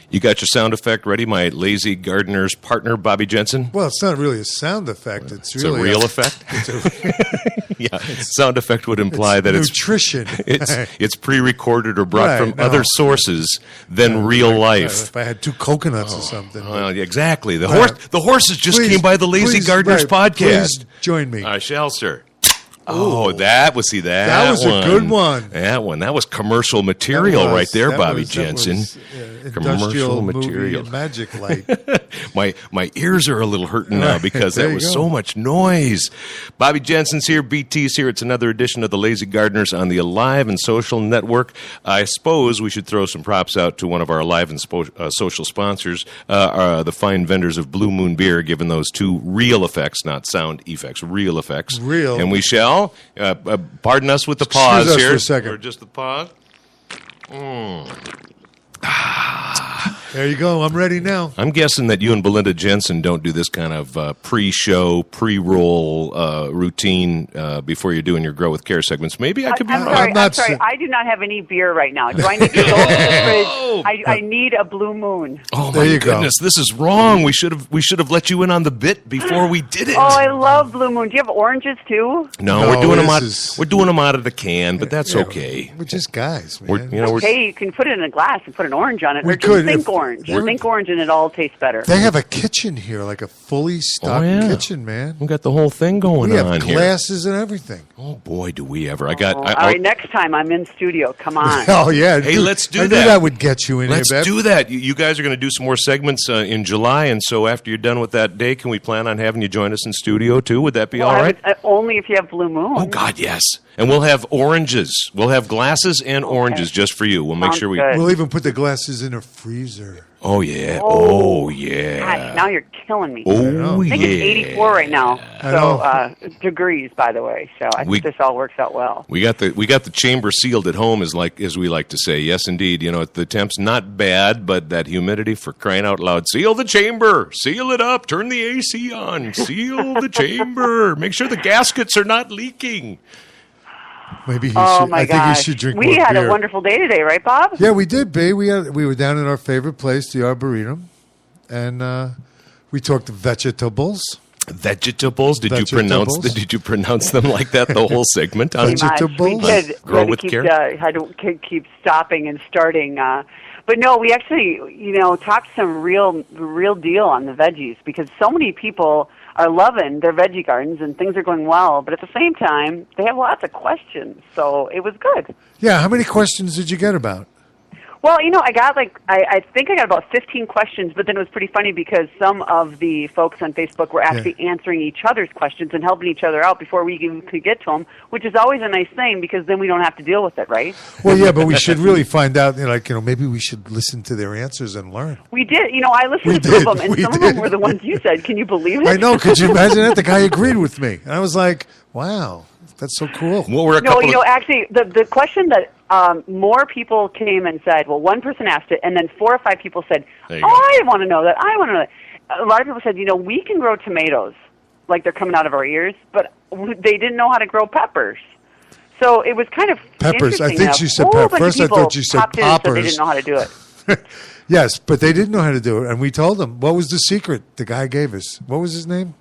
You got your sound effect ready, my lazy Gardner's partner, Bobby Jensen? Well, it's not really a sound effect. It's really a real effect? Yeah, sound effect would imply that nutrition. It's pre-recorded or brought from other sources than real life. If I had 2 coconuts or something. Exactly. The horses just came by the Lazy Gardner's podcast. Please join me. I shall, sir. Oh, that was a good one. That was commercial material right there, Bobby Jensen. Commercial material, magic light. my ears are a little hurting now because that was so much noise. Bobby Jensen's here, BT's here. It's another edition of the Lazy Gardeners on the Alive and Social Network. I suppose we should throw some props out to one of our Alive and Social sponsors, the fine vendors of Blue Moon Beer, given those 2 real effects, not sound effects, real effects. Real. And we shall. Pardon us with the pause here. For a second. Or just the pause. There you go. I'm ready now. I'm guessing that you and Belinda Jensen don't do this kind of pre-show, pre-roll routine before you're doing your Grow with Care segments. Maybe I could be wrong. I'm sorry. I do not have any beer right now. Do I need to go to the fridge? I need a Blue Moon. Oh, my goodness. This is wrong. We should have let you in on the bit before we did it. Oh, I love Blue Moon. Do you have oranges, too? No, we're doing them out of the can, but that's okay. We're just guys, man. You can put it in a glass and put an orange on it. Or just think orange. Think orange and it all tastes better. They have a kitchen here, like a fully stocked kitchen, man. We got the whole thing going on here. We have glasses and everything. Oh, boy, do we ever. All right, next time I'm in studio. Come on. Oh, yeah. Hey, let's do that. I knew that would get you in here, Let's do that. You guys are going to do some more segments in July, and so after you're done with that day, can we plan on having you join us in studio, too? Would that be all right? Only if you have Blue Moon. Oh, God, yes. And we'll have oranges. We'll have glasses and oranges just for you. We'll make sure We'll even put the glasses in a freezer. Oh, yeah. Oh, yeah. Gosh, now you're killing me. Oh, I think it's 84 right now. So degrees, by the way. So I think this all works out well. We got the chamber sealed at home, as we like to say. Yes, indeed. The temp's not bad, but that humidity, for crying out loud. Seal the chamber. Seal it up. Turn the AC on. Seal the chamber. Make sure the gaskets are not leaking. Maybe I think he should drink more beer. We had a wonderful day today, right, Bob? Yeah, we did, babe. We were down at our favorite place, the Arboretum, and we talked vegetables. Vegetables? Did you pronounce them like that the whole segment? Vegetables. We did. Grow with Care. Had to keep stopping and starting. But no, we actually, talked some real deal on the veggies because so many people are loving their veggie gardens and things are going well, but at the same time, they have lots of questions, so it was good. Yeah, how many questions did you get about? Well, I got I think I got about 15 questions, but then it was pretty funny because some of the folks on Facebook were actually answering each other's questions and helping each other out before we even could get to them, which is always a nice thing because then we don't have to deal with it, right? Well, yeah, but we should really find out, maybe we should listen to their answers and learn. We did. I listened to some of them, and some of them were the ones you said. Can you believe it? I know. Could you imagine that? The guy agreed with me. And I was like, wow, that's so cool. Well, actually, the question that more people came and said, well, one person asked it, and then 4 or 5 people said, I want to know that. I want to know that. A lot of people said, we can grow tomatoes like they're coming out of our ears, but they didn't know how to grow peppers. So it was kind of peppers. I interesting. think she said peppers. First, I thought you said poppers. They didn't know how to do it. Yes, but they didn't know how to do it, and we told them. What was the secret the guy gave us? What was his name?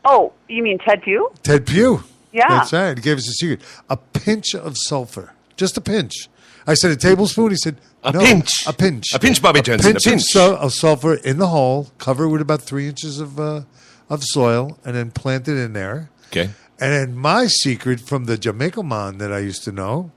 Oh, you mean Ted Pugh? Ted Pugh. Yeah. That's right. He gave us a secret. A pinch of sulfur. Just a pinch. I said a tablespoon. He said a pinch. A pinch. A pinch, Bobby Jensen. A pinch of sulfur in the hole, cover it with about 3 inches of soil, and then plant it in there. Okay. And then my secret from the Jamaica man that I used to know,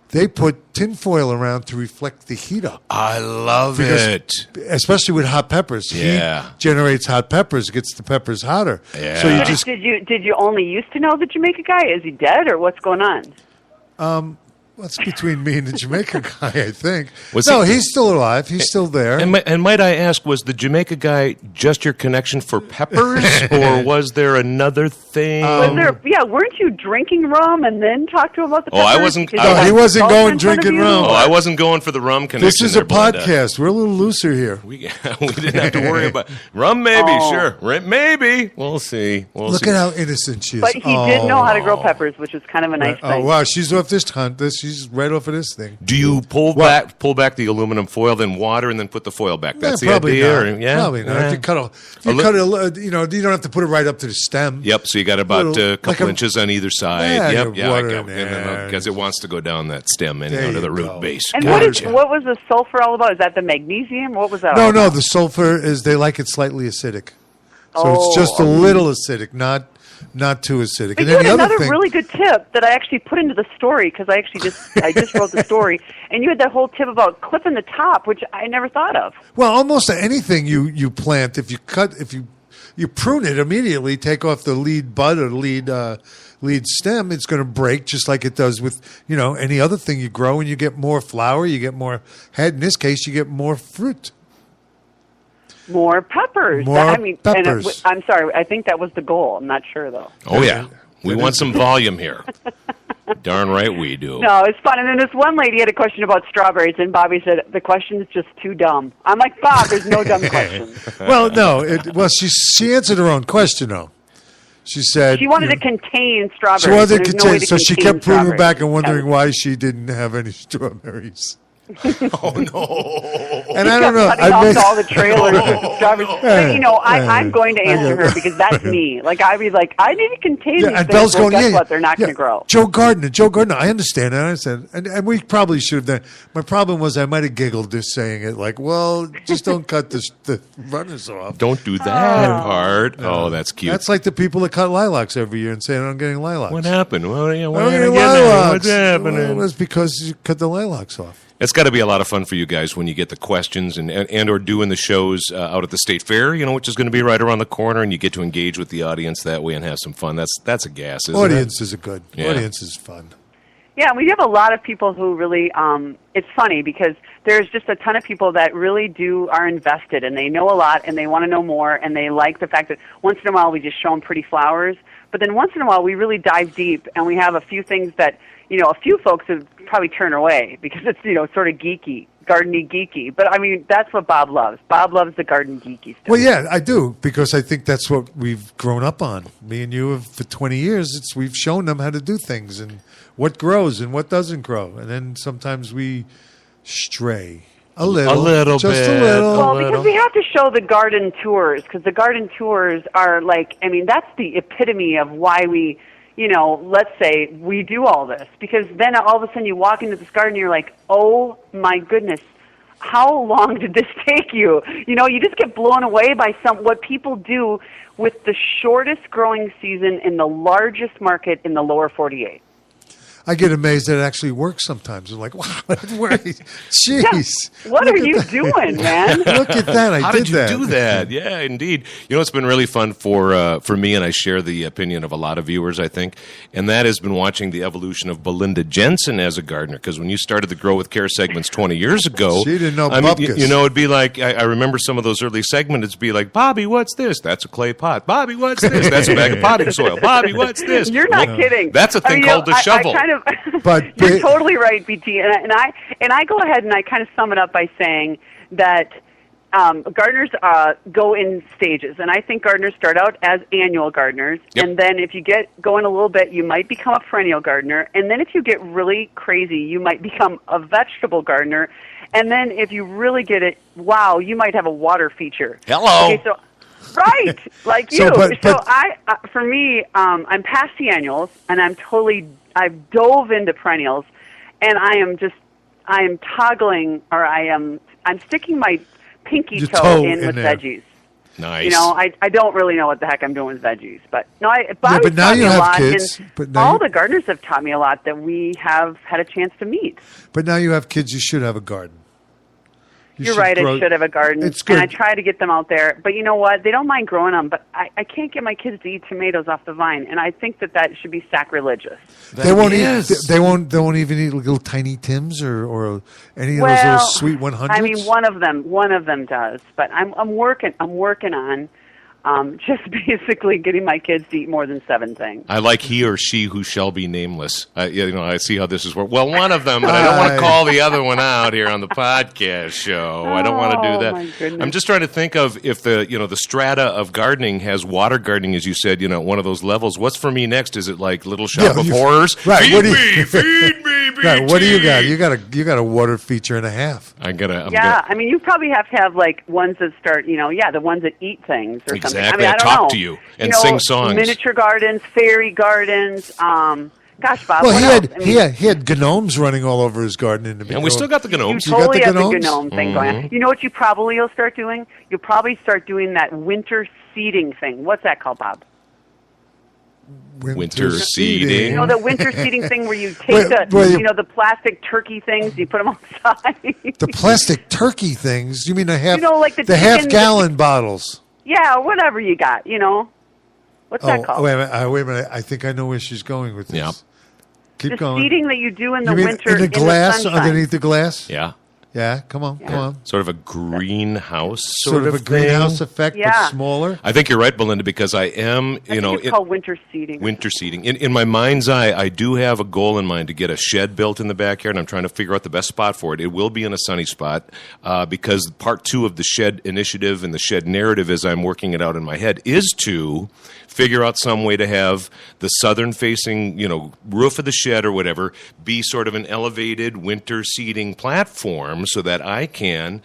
they put tinfoil around to reflect the heat up. I love it. Especially with hot peppers. Yeah. Heat generates hot peppers, gets the peppers hotter. Yeah. So did you only used to know the Jamaica guy? Is he dead or what's going on? That's between me and the Jamaica guy, I think. He's still alive. He's still there. And might I ask, was the Jamaica guy just your connection for peppers, or was there another thing? Weren't you drinking rum and then talk to him about the peppers? I wasn't. He wasn't going drinking rum. I wasn't going for the rum connection. This is a podcast. We're a little looser here. We didn't have to worry about rum. Maybe, sure. Maybe. We'll see. Look at how innocent she is. But he did know how to grow peppers, which is kind of a nice thing. Oh, wow. She's off this hunt. She's she's right off of this thing. Do you pull back the aluminum foil, then water, and then put the foil back? That's the probably idea? not. Probably not. If you cut it, you don't have to put it right up to the stem. Yep, so you got about a couple inches on either side. Yeah, Because it wants to go down that stem and to the root base. And what was the sulfur all about? Is that the magnesium? What was that? No, the sulfur is they like it slightly acidic. So it's just a little acidic, not too acidic. But you had another really good tip that I actually put into the story because I just wrote the story, and you had that whole tip about clipping the top, which I never thought of. Well, almost anything you plant, if you prune it immediately, take off the lead bud or lead stem, it's going to break just like it does with any other thing you grow, and you get more flower, you get more head. In this case, you get more fruit. More peppers. Peppers. I'm sorry. I think that was the goal. I'm not sure, though. Oh, yeah. We want some volume here. Darn right we do. No, it's fun. And then this one lady had a question about strawberries, and Bobby said, the question is just too dumb. I'm like, Bob, there's no dumb question. Well, no. She answered her own question, though. She said... She wanted to contain strawberries. She wanted to contain... So she kept proving back and wondering why she didn't have any strawberries. Oh no! And I don't know. Off all the trailers. I'm going to answer her because that's me. Like I'd be like, I need to contain these and things. Belle's going, guess what? They're not going to grow. Joe Gardner. I understand. And I said, and we probably should have done. My problem was I might have giggled just saying it. Like, well, just don't cut the runners off. Don't do that part. Oh, that's cute. That's like the people that cut lilacs every year and say I'm getting lilacs. What happened? Well, what's happening? Well, it was because you cut the lilacs off. It's got to be a lot of fun for you guys when you get the questions and or doing the shows out at the State Fair, which is going to be right around the corner, and you get to engage with the audience that way and have some fun. That's a gas, isn't Audience it? is a good. Yeah. Audience is fun. Yeah, we have a lot of people who really, it's funny because there's just a ton of people that really are invested, and they know a lot, and they want to know more, and they like the fact that once in a while we just show them pretty flowers, but then once in a while we really dive deep, and we have a few things that, a few folks would probably turn away because it's, sort of geeky, garden-y geeky. But, I mean, that's what Bob loves. Bob loves the garden geeky stuff. Well, yeah, I do, because I think that's what we've grown up on. Me and you, for 20 years, we've shown them how to do things and what grows and what doesn't grow. And then sometimes we stray. A little, just bit. A little. Well, because we have to show the garden tours, because the garden tours are that's the epitome of why we... let's say we do all this, because then all of a sudden you walk into this garden and you're like, oh my goodness, how long did this take you? You just get blown away by what people do with the shortest growing season in the largest market in the lower 48. I get amazed that it actually works sometimes. I'm like, wow, it works. Jeez. Yeah. What are you doing, man? Look at that. How did you do that? Yeah, indeed. It's been really fun for me, and I share the opinion of a lot of viewers, I think, and that has been watching the evolution of Belinda Jensen as a gardener, because when you started the Grow with Care segments 20 years ago... She didn't know bupkis. It'd be like, I remember some of those early segments, it'd be like, Bobby, what's this? That's a clay pot. Bobby, what's this? That's a bag of potting soil. Bobby, what's this? You're not kidding. That's a thing called the shovel. But you're totally right, BT. And I go ahead and I kind of sum it up by saying that gardeners go in stages, and I think gardeners start out as annual gardeners, and then if you get going a little bit, you might become a perennial gardener, and then if you get really crazy, you might become a vegetable gardener, and then if you really get it, wow, you might have a water feature. Hello. Okay, so. Right, like you. For me, I'm past the annuals, and I've dove into perennials, and I am toggling, or I'm sticking my pinky toe in with veggies. Nice. I don't really know what the heck I'm doing with veggies, but but now you have kids. All the gardeners have taught me a lot that we have had a chance to meet. But now you have kids. You should have a garden. You're right, I should have a garden. It's good. And I try to get them out there. But you know what? They don't mind growing them, but I can't get my kids to eat tomatoes off the vine, and I think that should be sacrilegious. They won't eat. They won't even eat little tiny Tims or any of those little sweet 100s. I mean, one of them does. But I'm working on just basically getting my kids to eat more than 7 things. I like he or she who shall be nameless. I see how this is working. Well, one of them, but I don't want to call the other one out here on the podcast show. I don't want to do that. My goodness. I'm just trying to think of if the strata of gardening has water gardening, as you said, one of those levels. What's for me next? Is it like Little Shop of Horrors? Right. Feed me, Right, what do you got? You got a water feature and a half. I mean, you probably have to have like ones that start, the ones that eat things or exactly. something. I mean, I don't talk know. to you and sing songs. Miniature gardens, fairy gardens. Gosh, Bob. Well, he had gnomes running all over his garden in the beginning. And we still got the gnomes. You totally have the gnome thing going on. You know what you probably will start doing? You'll probably start doing that winter seeding thing. What's that called, Bob? Winter seeding. You know, the winter seeding thing where you take the plastic turkey things, you put them outside. The plastic turkey things? You mean the the half-gallon bottles? Yeah, or whatever you got, What's that called? Wait a minute. I think I know where she's going with this. Yep. Keep going. The seeding that you do in the winter in the glass, sunshine. Underneath the glass? Yeah. Yeah, come on. Sort of a greenhouse sort of a greenhouse effect, but smaller. I think you're right, Belinda, because I am, it's called winter seeding. Winter seeding. In my mind's eye, I do have a goal in mind to get a shed built in the backyard, and I'm trying to figure out the best spot for it. It will be in a sunny spot because part 2 of the shed initiative and the shed narrative, as I'm working it out in my head, is to figure out some way to have the southern-facing, roof of the shed or whatever be sort of an elevated winter seeding platform so that I can,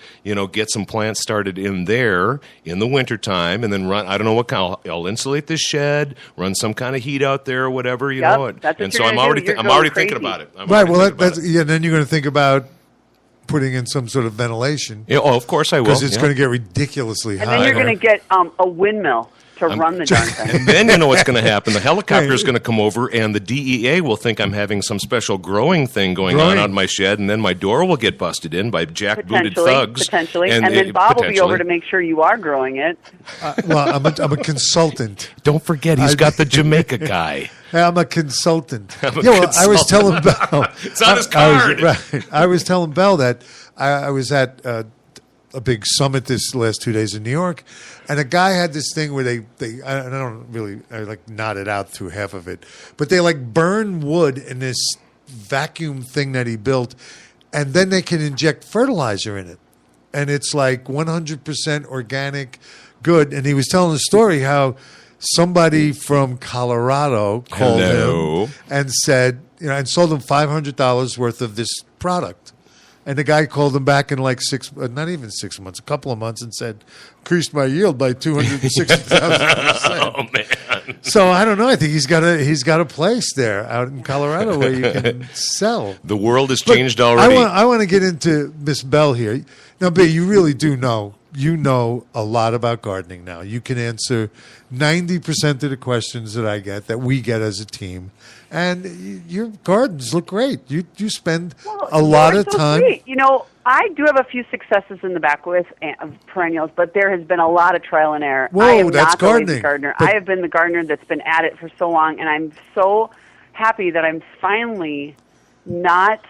get some plants started in there in the wintertime and then run, I don't know what kind, I'll insulate this shed, run some kind of heat out there or whatever, and so I'm already thinking about it. Right, well, then you're going to think about putting in some sort of ventilation. Yeah, of course I will. Because it's going to get ridiculously hot. And then you're going to get a windmill to run the darn thing. And then you know what's going to happen. The helicopter is going to come over, and the DEA will think I'm having some special growing thing going on out in my shed, and then my door will get busted in by jackbooted thugs. Potentially. And then Bob will be over to make sure you are growing it. Well, I'm a consultant. Don't forget, he's got the Jamaica guy. I'm a consultant. I was telling Belle. It's on his card. I was telling Belle that I was at a big summit this last 2 days in New York, and a guy had this thing where I nodded out through half of it, but they burn wood in this vacuum thing that he built, and then they can inject fertilizer in it, and it's 100% organic, good. And he was telling the story how somebody from Colorado called him and said, and sold him $500 worth of this product. And the guy called him back in not even 6 months, a couple of months, and said, increased my yield by 260,000%. Oh man! So I don't know. I think he's got a place there out in Colorado where you can sell. The world has changed already. I want to get into Miss Bell here. Now, B, you really do know. You know a lot about gardening now. You can answer 90% of the questions that I get, that we get as a team. And your gardens look great. You spend a lot of time. Sweet. I do have a few successes in the back with perennials, but there has been a lot of trial and error. Whoa, I am that's not the gardening. lazy gardener. I have been the gardener that's been at it for so long, and I'm so happy that I'm finally not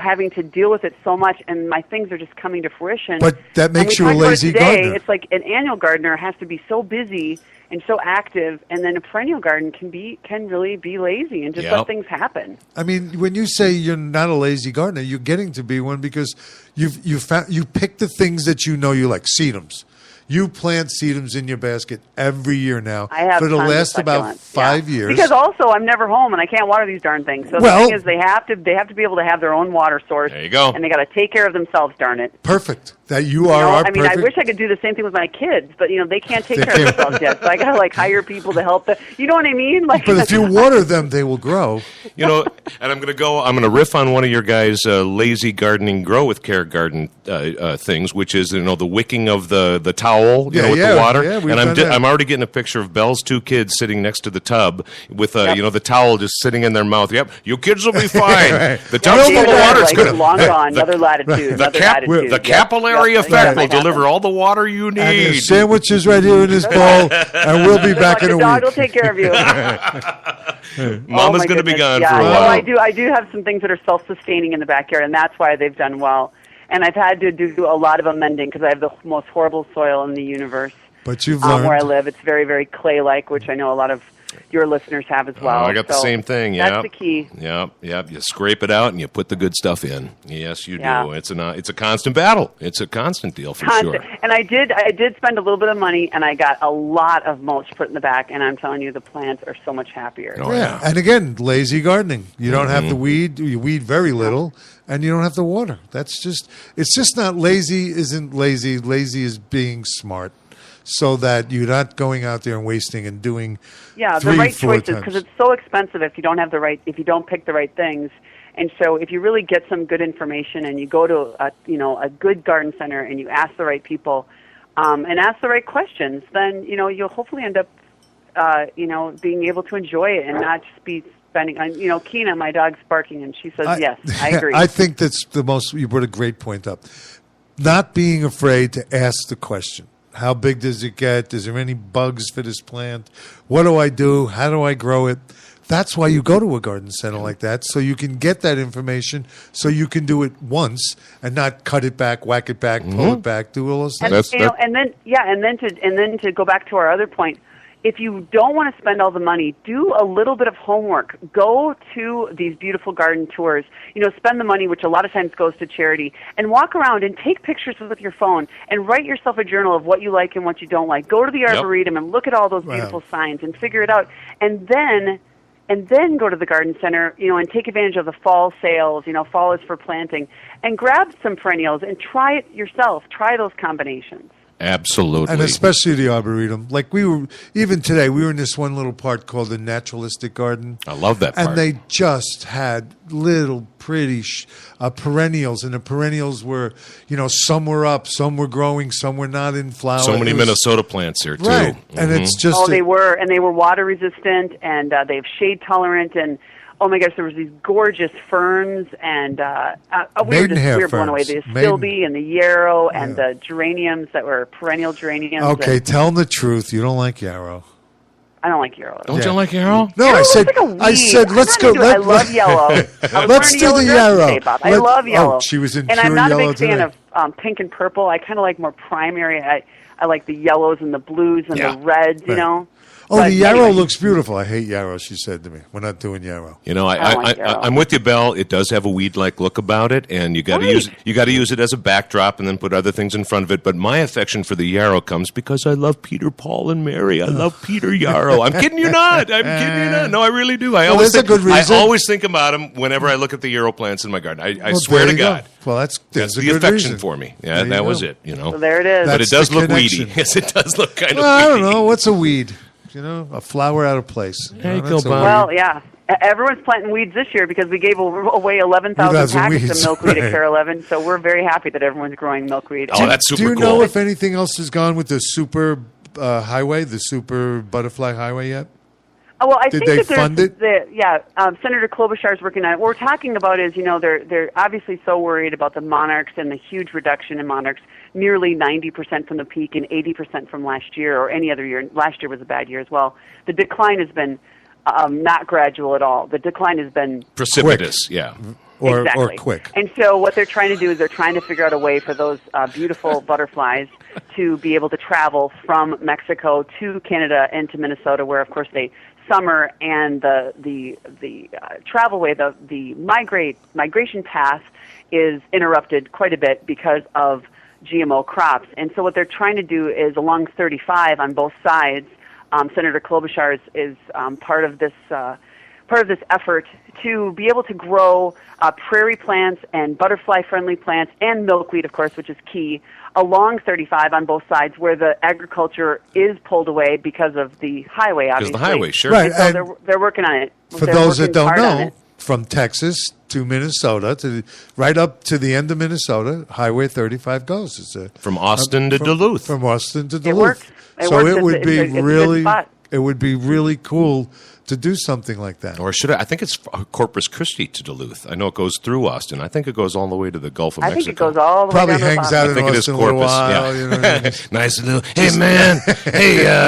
having to deal with it so much, and my things are just coming to fruition. But that makes you a lazy gardener. It's like an annual gardener has to be so busy and so active, and then a perennial garden can really be lazy and just let things happen. I mean, when you say you're not a lazy gardener, you're getting to be one because you pick the things that you like, sedums. You plant sedums in your basket every year now. I have for the last of about 5 years. Because also I'm never home and I can't water these darn things. So the thing is, they have to be able to have their own water source. There you go. And they got to take care of themselves. Darn it. Perfect. That you are. I mean, I wish I could do the same thing with my kids, but they can't take care of themselves yet. So I got to hire people to help them. You know what I mean? But if you water them, they will grow. And I'm going to riff on one of your guys' lazy gardening grow with care garden things, which is the wicking of the towel with the water. Yeah, and I'm already getting a picture of Belle's 2 kids sitting next to the tub with the towel just sitting in their mouth. Yep, you kids will be fine. Right. The tub's full of water. It's going long gone. Another latitude. The capillary effect will deliver all the water you need. And the sandwich is right here in this bowl, and we'll be back in a week. The dog will take care of you. Mama's going to be gone for a while. I do have some things that are self-sustaining in the backyard, and that's why they've done well. And I've had to do a lot of amending because I have the most horrible soil in the universe. But you've learned. Where I live, it's very, very clay-like, which I know a lot of your listeners have as well. I got the same thing. Yeah, that's the key. Yep. You scrape it out and you put the good stuff in. Yes, you Yeah. do. It's a constant battle. It's a constant deal for sure. And I did spend a little bit of money, and I got a lot of mulch put in the back. And I'm telling you, the plants are so much happier. Oh, Yeah, and again, lazy gardening. You don't have to weed. You weed very little, and you don't have to water. It's just not lazy. Isn't lazy. Lazy is being smart, so that you're not going out there and wasting and doing. Yeah, the right choices, because it's so expensive if you don't pick the right things. And so, if you really get some good information and you go to a good garden center and you ask the right people, and ask the right questions, then you'll hopefully end up being able to enjoy it and not just be spending. Keena, my dog's barking, and she says, yes, I agree. I think that's you brought a great point up. Not being afraid to ask the question. How big does it get? Is there any bugs for this plant? What do I do? How do I grow it? That's why you go to a garden center like that, so you can get that information, so you can do it once and not cut it back, whack it back, pull it back, do all those things. And then to go back to our other point, if you don't want to spend all the money, do a little bit of homework. Go to these beautiful garden tours. Spend the money, which a lot of times goes to charity, and walk around and take pictures with your phone and write yourself a journal of what you like and what you don't like. Go to the Arboretum and look at all those beautiful signs and figure it out. And then go to the garden center, and take advantage of the fall sales. Fall is for planting. And grab some perennials and try it yourself. Try those combinations. Absolutely. And especially the Arboretum. Like even today, we were in this one little part called the Naturalistic Garden. I love that part. And they just had little pretty perennials. And the perennials were, some were up, some were growing, some were not in flower. So many Minnesota plants here, too. Right. And it's just... Oh, they were. And they were water resistant, and they have shade tolerant, and... Oh my gosh! There was these gorgeous ferns, and we were blown away. The astilbe and the yarrow and the geraniums that were perennial geraniums. Okay, tell them the truth. You don't like yarrow. I don't like yarrow. Don't you like yarrow? No, yarrow I said let's go. I love yellow. Let's do the yarrow. I love yellow. Oh, she was in and pure I'm not a yellow big fan today. of pink and purple. I kind of like more primary. I like the yellows and the blues and the reds. Right. Oh, the yarrow looks beautiful. I hate yarrow, she said to me. We're not doing yarrow. I'm with you, Belle. It does have a weed-like look about it, and you got to use it as a backdrop, and then put other things in front of it. But my affection for the yarrow comes because I love Peter, Paul, and Mary. I love Peter Yarrow. I'm kidding you not. No, I really do. I always think about him whenever I look at the yarrow plants in my garden. I swear to God. Well, that's the affection for me. Yeah, that was it. So there it is. But it does look weedy. Yes, it does look kind of weedy. I don't know. What's a weed? A flower out of place. There you go, Bob. Well, yeah. Everyone's planting weeds this year because we gave away 11,000 packets of milkweed at Care 11, so we're very happy that everyone's growing milkweed. Oh, that's super cool. Do you know if anything else has gone with the super highway, the super butterfly highway yet? Oh, well, I Did think they that fund it? Senator Klobuchar is working on it. What we're talking about is, they're obviously so worried about the monarchs and the huge reduction in monarchs, nearly 90% from the peak and 80% from last year or any other year. Last year was a bad year as well. The decline has been not gradual at all. The decline has been precipitous, quick. Yeah. Or quick. And so what they're trying to do is they're trying to figure out a way for those beautiful butterflies to be able to travel from Mexico to Canada and to Minnesota, where, of course, they summer and the travel way, the migration path is interrupted quite a bit because of GMO crops. And so what they're trying to do is along 35 on both sides, Senator Klobuchar is part of this effort to be able to grow prairie plants and butterfly-friendly plants and milkweed, of course, which is key, along 35 on both sides where the agriculture is pulled away because of the highway, obviously. Because the highway, sure. Right. So they're working on it. For those that don't know, from Texas to Minnesota, right up to the end of Minnesota, Highway 35 goes. From Austin to Duluth. From Austin to Duluth. It works. It would be really cool to do something like that. Or I think it's Corpus Christi to Duluth. I know it goes through Austin. I think it goes all the way to the Gulf of Mexico. I think it goes all the way Probably down hangs to out I think in it is Austin a little Corpus. while. Yeah. Nice little. Hey man,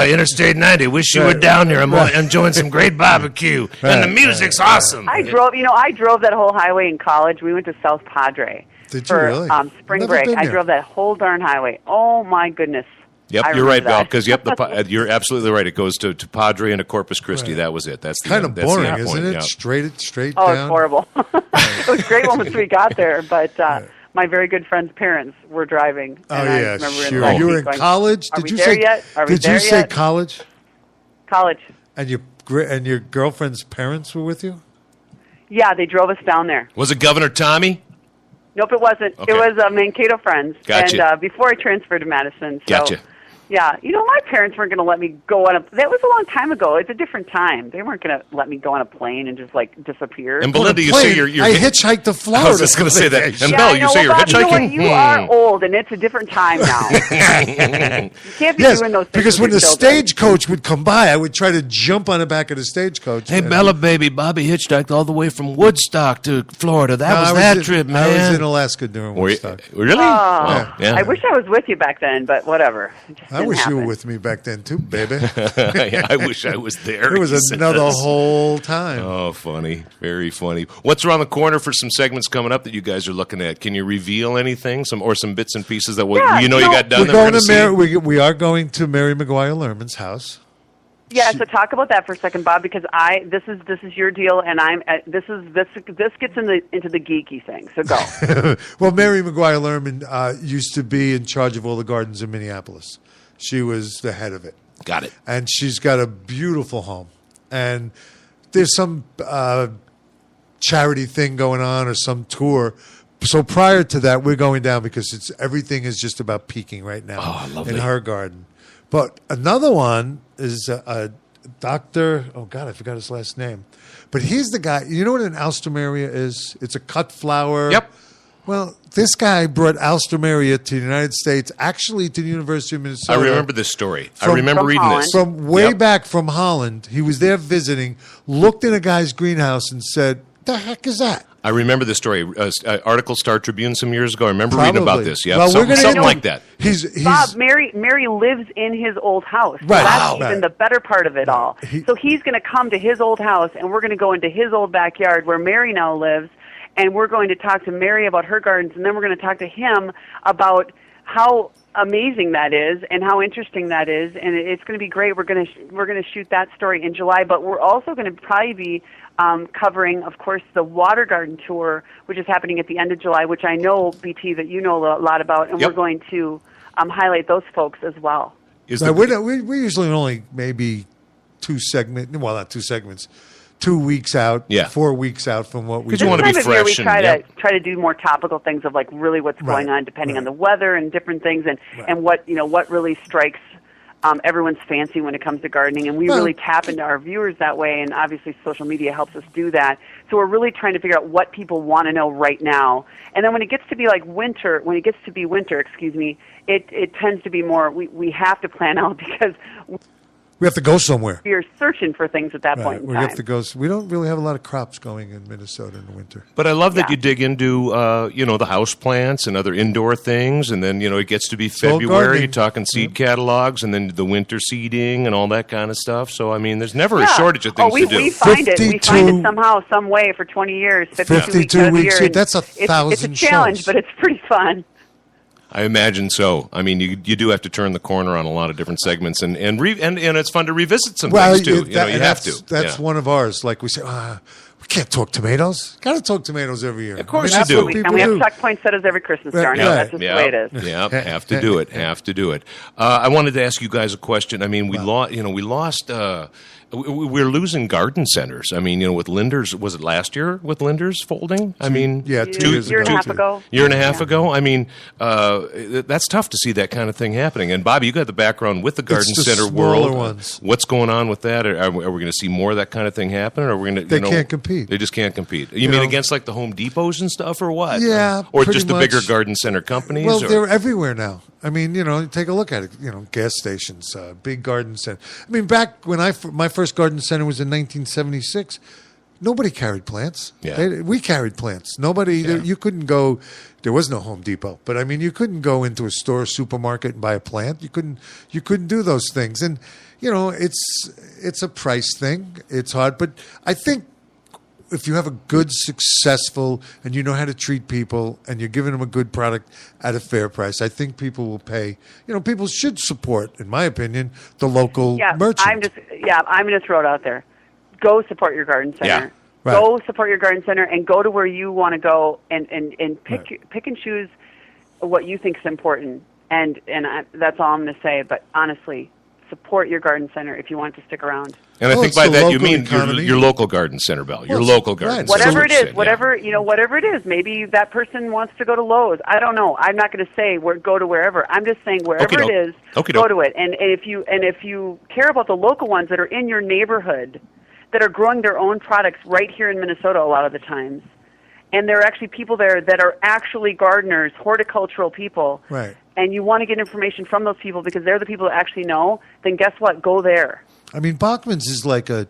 Interstate 90. Wish you were down here. I'm enjoying some great barbecue, and the music's awesome. I drove that whole highway in college. We went to South Padre Did you for really? spring break. I drove that whole darn highway. Oh my goodness. Yep, you're right, Val. Because you're absolutely right. It goes to Padre and to Corpus Christi. Right. That was it. That's Kind of boring, isn't point. it? Yeah. Straight Oh, down. it's horrible. It was great once we got there, but my very good friend's parents were driving. Oh, and I yeah, remember in sure. the backseat You were in going, college? Are Did we you there say yet? Are we Did there you say yet? college? College. And your girlfriend's parents were with you? Yeah, they drove us down there. Was it Governor Tommy? Nope, it wasn't. Okay. It was Mankato Friends. Gotcha. And before I transferred to Madison. So, Gotcha. Yeah, my parents weren't going to let me go on that was a long time ago. It's a different time. They weren't going to let me go on a plane and just disappear. And Belinda, you Plane. say you're I hitchhiked to Florida. I was just going to say that. And Yeah, Belle, I you know. say you're Bob, hitchhiking? You are old, and it's a different time now. You can't be Yes, doing those things because when with the your children. stagecoach would come by, I would try to jump on the back of the stagecoach. Hey, And- Bella, baby, Bobby hitchhiked all the way from Woodstock to Florida. That No, was I that in- trip, I man. was in Alaska during Were you- Woodstock. really? Oh, Wow. Yeah. I wish I was with you back then, but whatever. It just I didn't wish you were happen. with me back then too, baby. Yeah, I wish I was there. It was he says. another whole time. Oh, funny. Very funny. What's around the corner for some segments coming up that you guys are looking at? Can you reveal anything? Some bits and pieces that Yeah, you no, got done We're that going we're to gonna see? we are going to Mary McGuire Lerman's house. Yeah, so talk about that for a second, Bob, because this is your deal, and this gets into the geeky thing. So go. Well, Mary McGuire Lerman used to be in charge of all the gardens in Minneapolis. She was the head of it. Got it. And she's got a beautiful home. And there's some charity thing going on or some tour. So prior to that, we're going down because everything is just about peaking right now lovely. in her garden. But another one is a doctor. Oh, God, I forgot his last name. But he's the guy. You know what an alstroemeria is? It's a cut flower. Yep. Well, this guy brought alstroemeria to the United States, actually to the University of Minnesota. I remember this story. I From- remember From reading Holland. this. From way Yep. back from Holland. He was there visiting, looked in a guy's greenhouse and said, "The heck is that?" I remember this story. Article Star Tribune some years ago. I remember reading about Probably. this. Yeah, Well, we're something, gonna something get- like that. He's Bob, Mary lives in his old house. So Right. that's Wow. even the better part of it all. So he's going to come to his old house, and we're going to go into his old backyard where Mary now lives, and we're going to talk to Mary about her gardens, and then we're going to talk to him about how amazing that is and how interesting that is, and it's going to be great. We're going to shoot that story in July, but we're also going to probably be covering, of course, the water garden tour, which is happening at the end of July, which I know, BT, that you know a lot about, and Yep. we're going to highlight those folks as well. Is Now, the- we usually only maybe 2 weeks out, Yeah. 4 weeks out from what we 'Cause do. you wanna This be time of year, we fresh try and- to try to do more topical things of like really what's going Right, on, depending on right. the weather and different things, and what really strikes everyone's fancy when it comes to gardening. And we Well- really tap into our viewers that way, and obviously social media helps us do that. So we're really trying to figure out what people want to know right now. And then when it gets to be like winter, it tends to be more. We have to plan out because We have to go somewhere. we are searching for things at that Right. point in We time. have to go. We don't really have a lot of crops going in Minnesota in the winter. But I love that Yeah. you dig into, the house plants and other indoor things, and then it gets to be all February, gardening. talking seed catalogs, and then the winter seeding and all that kind of stuff. So I mean, there's never a Yeah. shortage of things we to do. find it. We find 52 it somehow, some way for 20 years, 52 weeks out of the weeks, year. and that's It's a 1,000 challenge, shows. but it's pretty fun. I imagine so. I mean, you do have to turn the corner on a lot of different segments, and it's fun to revisit some things too. You have to. That's Yeah. one of ours. Like we say, we can't talk tomatoes. Got to talk tomatoes every year. Of course that's you do. what people And we have do. tuck poinsettias every Christmas, Right, darn it. right. That's just the way it is. Yeah, have to do it. Have to do it. I wanted to ask you guys a question. I mean, we lost. We're losing garden centers. I mean, with Linders. Was it last year with Linders folding? I mean, Yeah, 2 years Year and a ago. half ago. Year and a half Yeah. ago. I mean, that's tough to see that kind of thing happening. And Bobby, you got the background with the garden the center smaller world. ones. What's going on with that? Are we going to see more of that kind of thing happen? Or are we going to? They can't compete. They just can't compete. You mean know? against like the Home Depots and stuff, or what? Yeah, or pretty just the much. bigger garden center companies. Well, or? they're everywhere now. I mean, take a look at it. Gas stations, big garden center. I mean, back when my first garden center was in 1976, nobody carried plants. Yeah. We carried plants. Nobody. You couldn't go. There was no Home Depot, but I mean, you couldn't go into a store, supermarket, and buy a plant. You couldn't do those things. And it's a price thing. It's hard, but I think if you have a good, successful, and you know how to treat people, and you're giving them a good product at a fair price, I think people will pay. People should support, in my opinion, the local merchant. I'm going to throw it out there. Go support your garden center. Yeah. Right. Go support your garden center and go to where you want to go and pick and choose what you think is important. And that's all I'm going to say. But honestly, support your garden center if you want to stick around. And I think by that you mean economy. your local garden center, Bell. Your local garden center. Whatever it is, whatever it is. Maybe that person wants to go to Lowe's. I don't know. I'm not going to say go to wherever. I'm just saying wherever it is, go to it. And if you care about the local ones that are in your neighborhood, that are growing their own products right here in Minnesota a lot of the times, and there are actually people there that are actually gardeners, horticultural people, right? And you want to get information from those people because they're the people that actually know, then guess what? Go there. I mean, Bachman's is like a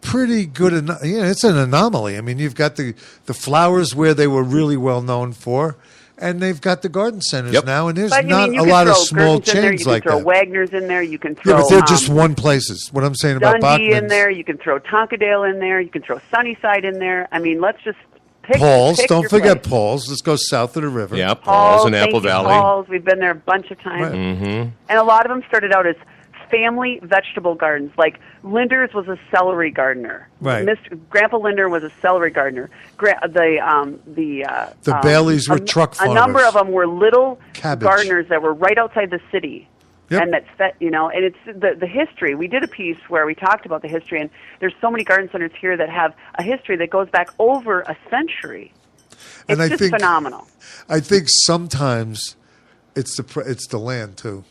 pretty good, it's an anomaly. I mean, you've got the flowers where they were really well known for, and they've got the garden centers now, and there's not a lot of small chains like that. You can throw Wagner's in there. You can throw... Yeah, but they're just one places. What I'm saying about Dundee Bachman's... in there. You can throw Tonkadale in there. You can throw Sunnyside in there. I mean, let's just pick Paul's. Don't forget place. Paul's. Let's go south of the river. Yeah, Paul's in Apple Valley. Paul's. We've been there a bunch of times. Right. Mm-hmm. And a lot of them started out as family vegetable gardens. Like Linder's was a celery gardener. Right. Grandpa Linder was a celery gardener. The Baileys were truck farmers. A number of them were little Cabbage. gardeners that were right outside the city. Yep. And and it's the history. We did a piece where we talked about the history, and there's so many garden centers here that have a history that goes back over a century. It's just phenomenal. I think sometimes it's the land too.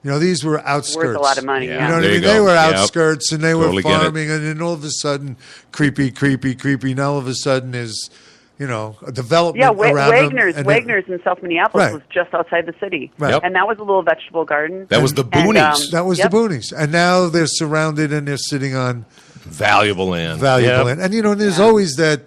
These were outskirts. Worth a lot of money. Yeah. Yeah. You know what I mean? Go. They were Yep. outskirts, and they Totally were get it. farming, and then all of a sudden, creepy. Now all of a sudden is, a development around Wagner's. them. Wagner's in South Minneapolis Right. was just outside the city. Right. Yep. And that was a little vegetable garden. That was the boonies. That was Yep. the boonies. And now they're surrounded, and they're sitting on Valuable land. valuable land. And, there's always that,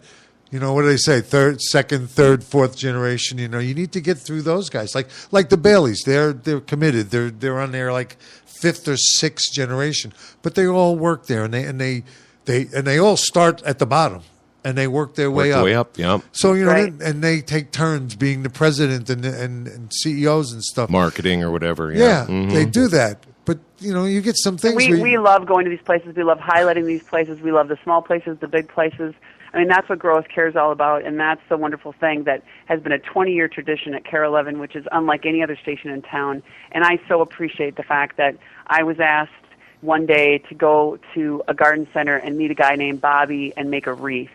what do they say? Second, third, fourth generation. You need to get through those guys. Like the Baileys, they're committed. They're on their fifth or sixth generation, but they all work there, and they all start at the bottom, and they work their way up. Yeah. So Right. and they take turns being the president and CEOs and stuff. Marketing or whatever. Yeah, Mhm. they do that. But you get some things. We love going to these places. We love highlighting these places. We love the small places, the big places. I mean, that's what Grow with Care is all about, and that's the wonderful thing that has been a 20-year tradition at Care 11, which is unlike any other station in town. And I so appreciate the fact that I was asked one day to go to a garden center and meet a guy named Bobby and make a wreath.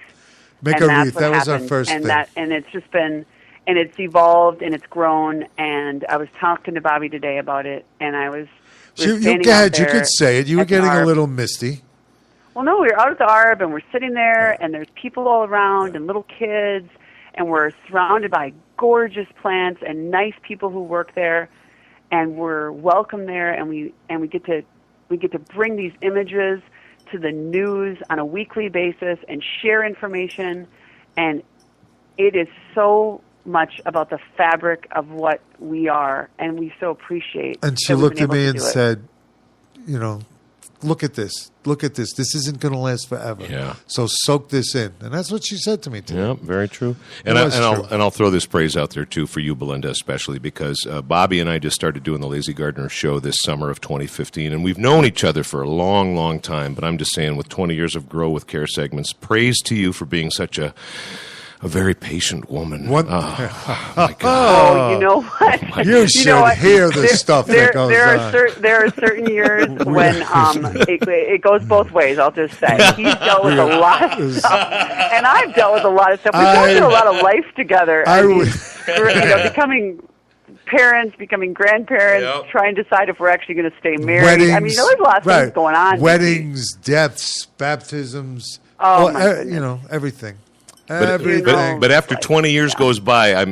Make And a that's wreath. what That was our happened. first and thing. And it's just been, and it's evolved and it's grown. And I was talking to Bobby today about it, and I was. You standing go out ahead. You there could say it. You were at the getting a Arb. little misty. Well, no, we were out at the Arb, and we're sitting there, and there's people all around, and little kids, and we're surrounded by gorgeous plants and nice people who work there, and we're welcome there, and we get to bring these images to the news on a weekly basis and share information, and it is so much about the fabric of what we are, and we so appreciate. And she that we've looked been at me able and to do it. said, look at this. Look at this. This isn't going to last forever. Yeah. So soak this in. And that's what she said to me today. Yeah, very true. And I'll throw this praise out there too for you, Belinda, especially because Bobby and I just started doing the Lazy Gardener show this summer of 2015, and we've known each other for a long, long time. But I'm just saying, with 20 years of Grow with Care segments, praise to you for being such a very patient woman. What? Oh, my God. Oh, you know what? You should what? hear the stuff that goes on. There are certain years when it goes both ways. I'll just say he's dealt with a lot of stuff, and I've dealt with a lot of stuff. We've gone through a lot of life together. We're becoming parents, becoming grandparents, trying to decide if we're actually going to stay married. Weddings, I mean, there's a lot of things going on. Weddings, deaths, baptisms. Oh, my goodness. Everything. Everything. But after 20 years goes by,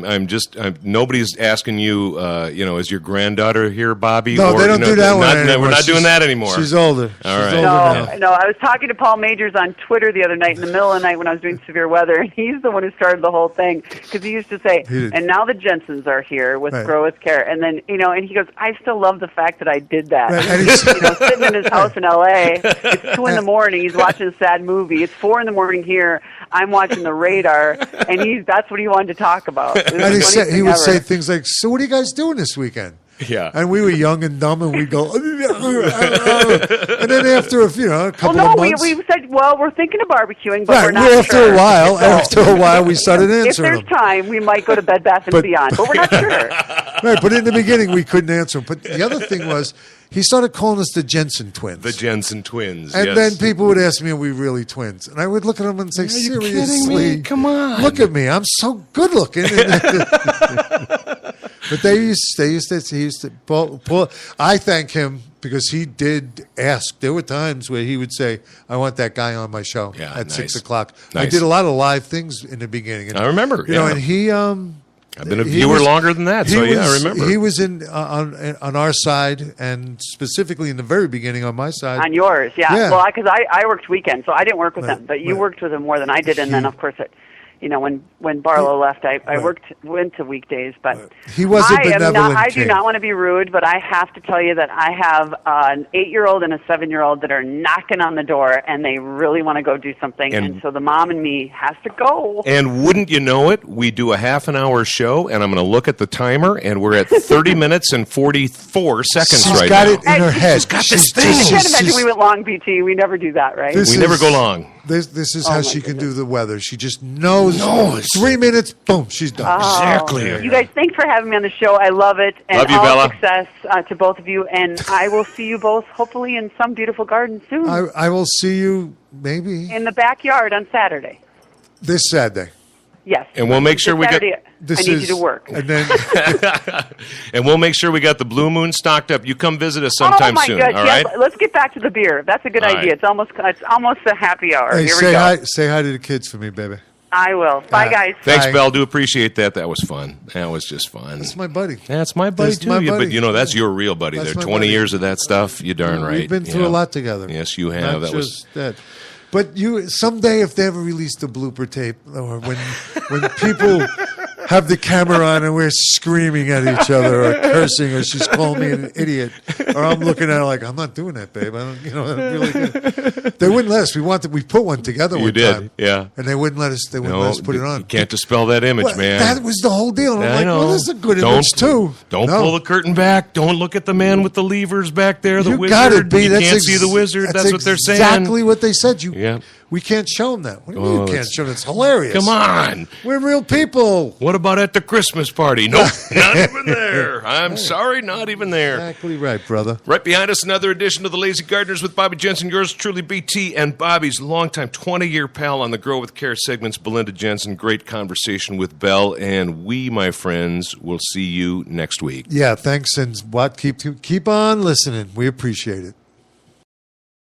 nobody's asking you, is your granddaughter here, Bobby? No, they don't do that one anymore. We're not doing that anymore. She's older. All right. No, I was talking to Paul Majors on Twitter the other night in the middle of the night when I was doing severe weather, and he's the one who started the whole thing because he used to say, and now the Jensens are here with Grow with Care. And then, and he goes, I still love the fact that I did that. Right. And he's, sitting in his house in L.A., it's 2 in the morning, he's watching a sad movie. It's 4 in the morning here, I'm watching The Radar, and that's what he wanted to talk about. And he would say things like, so what are you guys doing this weekend? Yeah. And we were young and dumb, and we'd go, and then after a couple of months. we said, well, we're thinking of barbecuing, but we're not sure. After a while, we started if answering there's time, we might go to Bed Bath & Beyond, but we're not sure. Right, but in the beginning, we couldn't answer him. But the other thing was, he started calling us the Jensen twins. The Jensen twins, and then people would ask me, are we really twins? And I would look at them and say, seriously, come on. Look at me. I'm so good looking. But he used to Paul, I thank him because he did ask. There were times where he would say, I want that guy on my show at 6 o'clock. Nice. I did a lot of live things in the beginning. And, I remember. And he... I've been a viewer longer than that, so I remember. He was on our side, and specifically in the very beginning on my side. On yours, yeah. Well, because I worked weekends, so I didn't work with him, but you worked with him more than I did, and then, of course, when Barlow left, I went to weekdays, but he was a benevolent I do not want to be rude, but I have to tell you that I have an 8-year-old and a 7-year-old that are knocking on the door, and they really want to go do something, and so the mom and me has to go. And wouldn't you know it, we do a half-an-hour show, and I'm going to look at the timer, and we're at 30 minutes and 44 seconds right now. She's got it in her head. She's got this thing. I can't imagine we went long, BT. We never do that, right? We never go long. This is how she can do the weather. She just knows. 3 minutes, boom, she's done. Exactly. You guys, thanks for having me on the show. I love it. And love you, all Bella. Success to both of you. And I will see you both, hopefully, in some beautiful garden soon. I will see you maybe in the backyard on Saturday. This Saturday. Yes. And we'll make sure I need you to work. And then and we'll make sure we got the Blue Moon stocked up. You come visit us sometime soon. God, all right? Let's get back to the beer. That's a good idea. Right. It's almost a happy hour. Hey, Here we go. Say hi to the kids for me, baby. I will. Bye, guys. Thanks, Bye. Belle. Do appreciate that. That was fun. That was just fun. That's my buddy. That's my buddy, too. My buddy. But, that's your real buddy. That's There 20 buddy. years of that stuff. You're darn right. We've been through a lot together. Yes, you have. Not just that. But someday, if they ever release the blooper tape, or when people have the camera on and we're screaming at each other or cursing, or she's calling me an idiot, or I'm looking at her like, I'm not doing that, babe. I don't, really they wouldn't let us. We put one together one time. Yeah. And they wouldn't let us. They wouldn't let us put it on. You can't dispel that image, man. That was the whole deal. And I'm like, well, this is a good image too. Don't pull the curtain back. Don't look at the man with the levers back there. The you wizard. Got it, B. You can't see the wizard. That's what they're saying. Exactly what they said. Yeah. We can't show them that. What do you mean you can't show them? It's hilarious. Come on. We're real people. What about at the Christmas party? Nope, not even there. I'm sorry, not even there. Exactly right, brother. Right behind us, another edition of the Lazy Gardeners with Bobby Jensen. Yours truly, BT, and Bobby's longtime 20-year pal on the Grow with Care segments, Belinda Jensen. Great conversation with Belle, and we, my friends, will see you next week. Yeah, thanks, and keep on listening. We appreciate it.